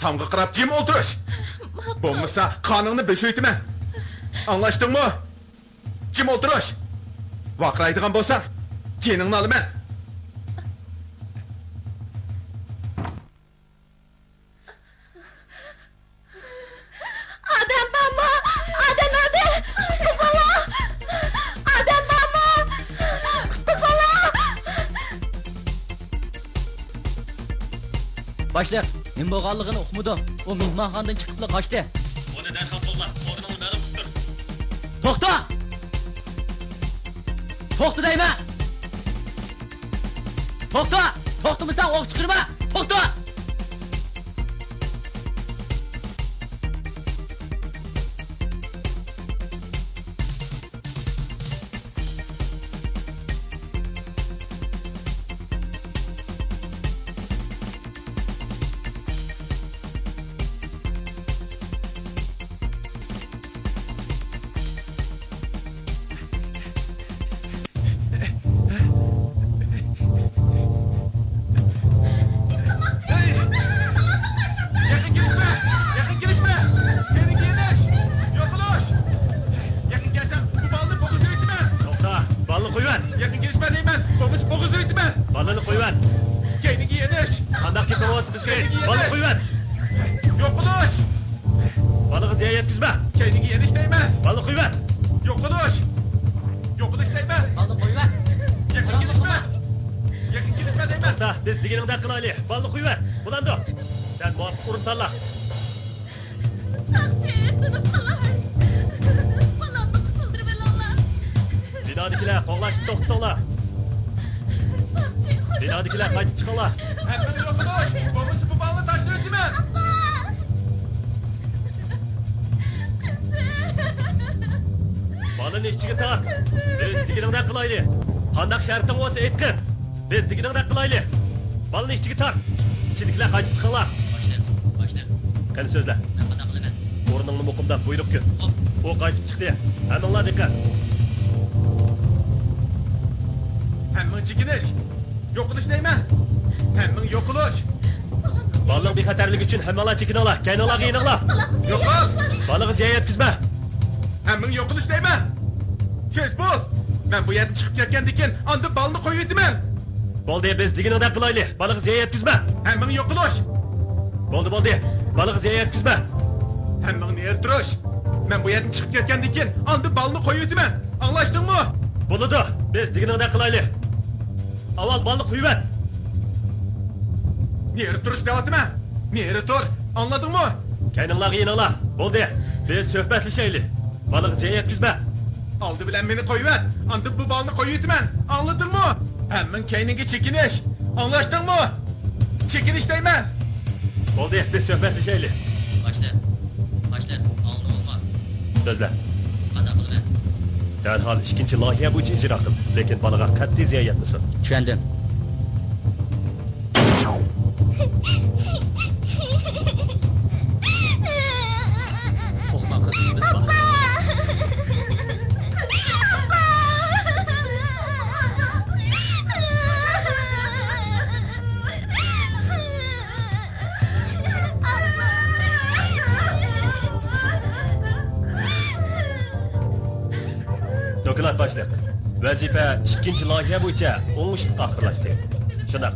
Tamga qarab jim o'tirish. Bo'lmasa qonunni beshoytaman. Anlaşdingmi? Jim o'tirish. Vaqiraydigan bo'lsang, jiningni olaman. Adam bormi? Adam oldi. Qutqizala. Adam bormi? Qutqizala. Başliq, nima bo'lganligini uqmadim. U mehmonxonadan chiqib qochdi. Uni darhol qo'lla. O'rnini ma'lum qilib tur. To'xta! To'xta deyman. To'xta! To'xtamasan o'q chiqirma. To'xta! qo'yvat. Keyniga yenish. Qandaq ketmoqsiz bizga? Baliq qo'yvat. Yo'qilish. Balığı ziyan yetkizme. Keyniga yenish deyman. Balık qo'yvat. Yo'qilish. Yo'qilish deyman. Balni qo'yvat. Yaqin kelishma. Yaqin kelishma deyman. Da biz deganingdan qilaylik. Balık qo'yvat. Bulando. Sen muvaffaq o'rin tanla. Sakçı, sınıf kalar. Balamı kutuldur belallah. Binadakilar qo'g'lashib to'xtanglar. Sakçı, hoş Binadakilar qaytib chiqinglar. Hammani yo'qilish. Bo'lmasa bu balni tashlab o'taman. Balını işçiga tart. Biz deganingdan qilaylik. Qandaq sharting bo'lsa aytqin. Biz deganingdan qilaylik. Balını işçiga tart. İçindikilar qaytib chiqinglar. Başla. Qani so'zla. Men qanday qilaman? O'rningni muqimda buyruq kun. Hop. O qaytib chiqdi. Hammanglar diqqat. Hammang chekinish. Yo'qilish deyman. Hammang yo'qilish. Balığın bir xatarligi uchun hammanglar chekininglar. Kayninglar qiyininglar. Yo'qol. Balığı ziyan yetkizme. Hammang yo'qilish deyman. Tez bo'l. Men bu yerdan chiqib ketgandan keyin anda balni qo'yib o'taman. Bo'ldi, biz deganingdan qilaylik. Balığı ziyan yetkizme. Hammang yo'qilish. Bo'ldi. Balığı ziyan yetkizme. Hammang ner turish. Men bu yerdan chiqib ketgandan keyin anda balni qo'yib o'taman. Anglashdingmi? Bo'ldi. Biz deganingdan qilaylik. Avval balığı qo'yvat. Neri turish deyapman. Neri tur. Anladingmi? Kayninglar qiyininglar. Bo'ldi. Biz suhbatlashaylik. Balığı ziyan yetkizme. Aldı bilen beni koyuver. Anda bu balını koyuyordu ben. Anladın mı? Hemen kendine çekiniş. Anlaştın mı? Çekiniş deymen. Bo'ldi, biz suhbatlashaylik. Başla. Alni olma. So'zla. Qanday qilaman? Darhol ikkinchi loyiha bo'yicha ijro qil, lekin bolaga qat'iy ziyon yetmasin. Tushundim. Qo'rqma qizim, biz bor. Doklad boshliq. Vazifa ikkinchi loyiha bo'yicha o'ngishli oxirlashdi. Shunaq.